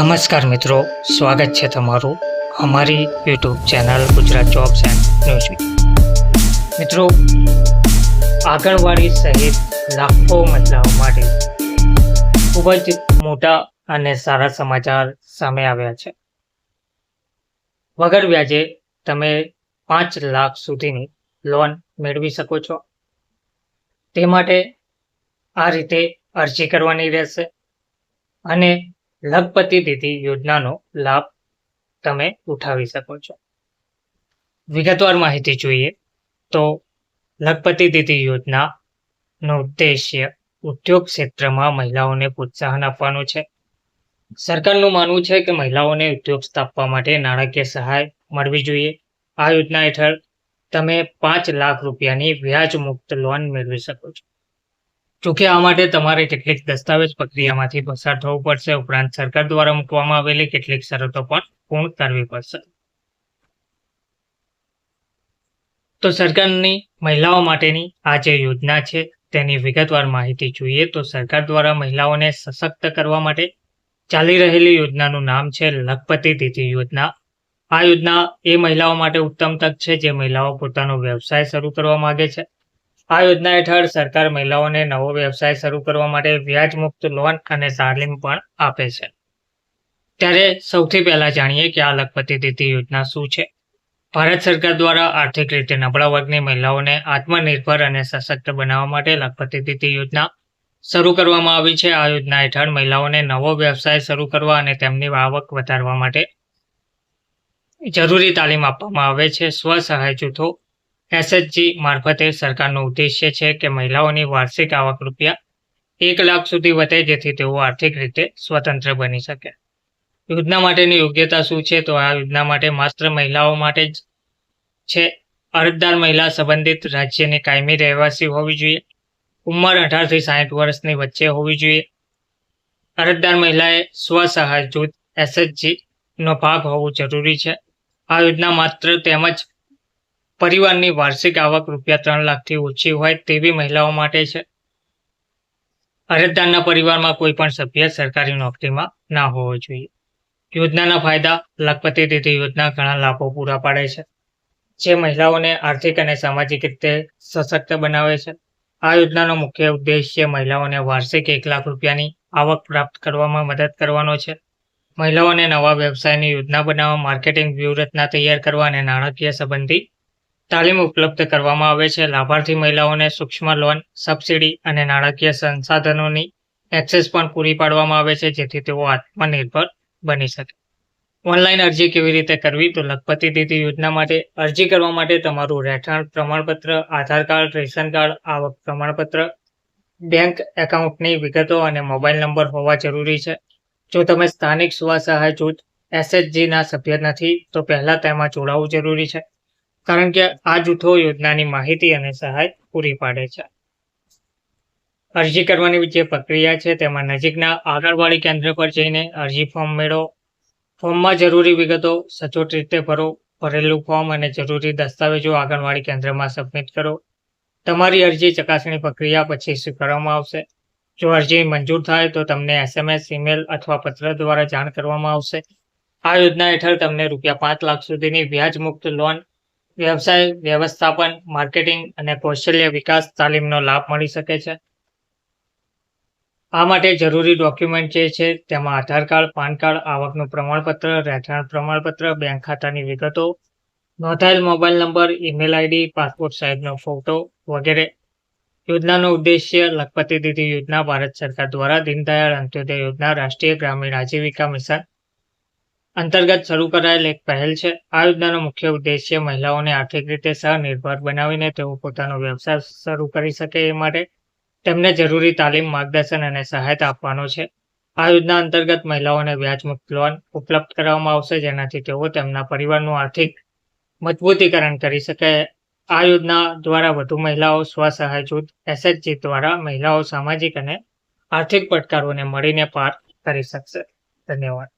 નમસ્કાર મિત્રો, સ્વાગત છે તમારું અમારી YouTube channel Gujarat jobs and news. મિત્રો, આંગણવાડી સહિત લાખો મહિલાઓ માટે ખૂબ જ મોટા અને સારા સમાચાર સામે આવ્યા છે. વગર વ્યાજે તમે 5 લાખ સુધીની લોન મેળવી શકો છો. તે માટે આ રીતે અરજી કરવાની રહેશે અને લખપતિ દીદી યોજનાનો લાભ તમે ઉઠાવી શકો છો. વિગતવાર માહિતી જોઈએ તો લખપતિ દીદી યોજનાનો ઉદ્દેશ્ય ઉદ્યોગ ક્ષેત્રમાં મહિલાઓને પ્રોત્સાહન આપવાનું છે. સરકારનું માનવું છે કે મહિલાઓને ઉદ્યોગ સ્થાપવા માટે નાણાકીય સહાય મળવી જોઈએ. આ યોજના હેઠળ તમે 5 લાખ રૂપિયાની વ્યાજ મુક્ત લોન મેળવી શકો છો. જોકે આ માટે તમારે કેટલીક દસ્તાવેજ પ્રક્રિયામાંથી પસાર થવું પડશે. ઉપરાંત સરકાર દ્વારા મૂકવામાં આવેલી કેટલીક શરતો પણ પૂર્ણ કરવી પડશે. તો સરકારની મહિલાઓ માટેની આ જે યોજના છે તેની વિગતવાર માહિતી જોઈએ તો સરકાર દ્વારા મહિલાઓને સશક્ત કરવા માટે ચાલી રહેલી યોજનાનું નામ છે લખપતિ દીદી યોજના. આ યોજના એ મહિલાઓ માટે ઉત્તમ તક છે જે મહિલાઓ પોતાનો વ્યવસાય શરૂ કરવા માંગે છે. આ યોજના હેઠળ સરકાર મહિલાઓને નવો વ્યવસાય શરૂ કરવા માટે વ્યાજ મુક્ત લોન અને તાલીમ પણ આપે છે. ત્યારે સૌથી પહેલા જાણીએ કે આ લખપતિ દીદી યોજના શું છે. ભારત સરકાર દ્વારા આર્થિક રીતે નબળા વર્ગની મહિલાઓને આત્મનિર્ભર અને સશક્ત બનાવવા માટે લખપતિ દીદી યોજના શરૂ કરવામાં આવી છે. આ યોજના હેઠળ મહિલાઓને નવો વ્યવસાય શરૂ કરવા અને તેમની આવક વધારવા માટે જરૂરી તાલીમ આપવામાં આવે છે. સ્વસહાય જૂથો એસએચજી મારફતે સરકારનો ઉદ્દેશ્ય છે કે મહિલાઓની વાર્ષિક આવક રૂપિયા 1 લાખ સુધી વધે જેથી તેઓ આર્થિક રીતે સ્વતંત્ર બની શકે. યોજના માટેની યોગ્યતા શું છે તો આ યોજના માટે માત્ર મહિલાઓ માટે જ છે. અરજદાર મહિલા સંબંધિત રાજ્યની કાયમી રહેવાસી હોવી જોઈએ. ઉંમર 18 થી 60 વર્ષની વચ્ચે હોવી જોઈએ. અરજદાર મહિલાએ સ્વસહાય જૂથ એસએચજી નો ભાગ હોવું જરૂરી છે. આ યોજના માત્ર તેમજ પરિવારની વાર્ષિક આવક રૂપિયા 3 લાખથી ઓછી હોય તેવી મહિલાઓ માટે છે. અરજદારના પરિવારમાં કોઈ પણ સભ્ય સરકારી નોકરીમાં ના હોવો જોઈએ. યોજનાના ફાયદા. લખપતિ દીદી યોજના ઘણા લાભો પૂરા પાડે છે જે મહિલાઓને આર્થિક અને સામાજિક રીતે સશક્ત બનાવે છે. આ યોજનાનો મુખ્ય ઉદ્દેશ્ય મહિલાઓને વાર્ષિક 1 લાખ રૂપિયાની આવક પ્રાપ્ત કરવામાં મદદ કરવાનો છે. મહિલાઓને નવા વ્યવસાયની યોજના બનાવવા, માર્કેટિંગ વ્યૂહરચના તૈયાર કરવા અને નાણાકીય સંબંધી તાલીમ ઉપલબ્ધ કરવામાં આવે છે. લાભાર્થી મહિલાઓને સૂક્ષ્મ લોન, સબસિડી અને નાણાકીય સંસાધનોની એક્સેસ પણ પૂરી પાડવામાં આવે છે જેથી તેઓ આત્મનિર્ભર બની શકે. ઓનલાઈન અરજી કેવી રીતે કરવી તો લખપતિ દીદી યોજના માટે અરજી કરવા માટે તમારું રહેઠાણ પ્રમાણપત્ર, આધાર કાર્ડ, રેશન કાર્ડ, આવક પ્રમાણપત્ર, બેંક એકાઉન્ટની વિગતો અને મોબાઈલ નંબર હોવા જરૂરી છે. જો તમે સ્થાનિક સ્વસહાય જૂથ એસએચજીના સભ્ય નથી તો પહેલાં તેમાં જોડાવવું જરૂરી છે કારણ કે આ જૂથો યોજનાની માહિતી અને સહાય પૂરી પાડે છે. અરજી કરવાની જે પ્રક્રિયા છે તેમાં નજીકના આંગણવાડી કેન્દ્ર પર જઈને અરજી ફોર્મ મેળવો. ફોર્મમાં જરૂરી વિગતો સચોટ રીતે ભરો. ભરેલું ફોર્મ અને જરૂરી દસ્તાવેજો આંગણવાડી કેન્દ્રમાં સબમિટ કરો. તમારી અરજી ચકાસણી પ્રક્રિયા પછી સ્વીકારવામાં આવશે. જો અરજી મંજૂર થાય તો તમને SMS, ઈમેલ અથવા પત્ર દ્વારા જાણ કરવામાં આવશે. આ યોજના હેઠળ તમને રૂપિયા 5 લાખ સુધીની વ્યાજ મુક્ત લોન, વ્યવસાય વ્યવસ્થાપન, માર્કેટિંગ અને કૌશલ્ય વિકાસ તાલીમનો લાભ મળી શકે છે. આ માટે જરૂરી ડોક્યુમેન્ટ જે છે તેમાં આધાર કાર્ડ, પાન કાર્ડ, આવકનું પ્રમાણપત્ર, રહેઠાણ પ્રમાણપત્ર, બેંક ખાતાની વિગતો, નોંધાયેલ mobile number, email ID, passport સાઇઝનો ફોટો વગેરે. યોજનાનો ઉદ્દેશ્ય. લખપતિ દીદી યોજના ભારત સરકાર દ્વારા દીનદયાળ અંત્યોદય યોજના રાષ્ટ્રીય ગ્રામીણ આજીવિકા મિશન અંતર્ગત શરૂ કરાયેલ એક પહેલ છે. આ યોજનાનો મુખ્ય ઉદ્દેશ્ય મહિલાઓને આર્થિક રીતે સ્વનિર્ભર બનાવીને તેઓ પોતાનો વ્યવસાય શરૂ કરી શકે એ માટે તેમને જરૂરી તાલીમ, માર્ગદર્શન અને સહાયતા આપવાનો છે. આ યોજના અંતર્ગત મહિલાઓને વ્યાજમુક્ત લોન ઉપલબ્ધ કરાવવામાં આવશે જેનાથી તેઓ તેમના પરિવારનું આર્થિક મજબૂતીકરણ કરી શકે. આ યોજના દ્વારા વધુ મહિલાઓ સ્વસહાય જૂથ એસએચજી દ્વારા મહિલાઓ સામાજિક અને આર્થિક પડકારોને મળીને પાર કરી શકશે. ધન્યવાદ.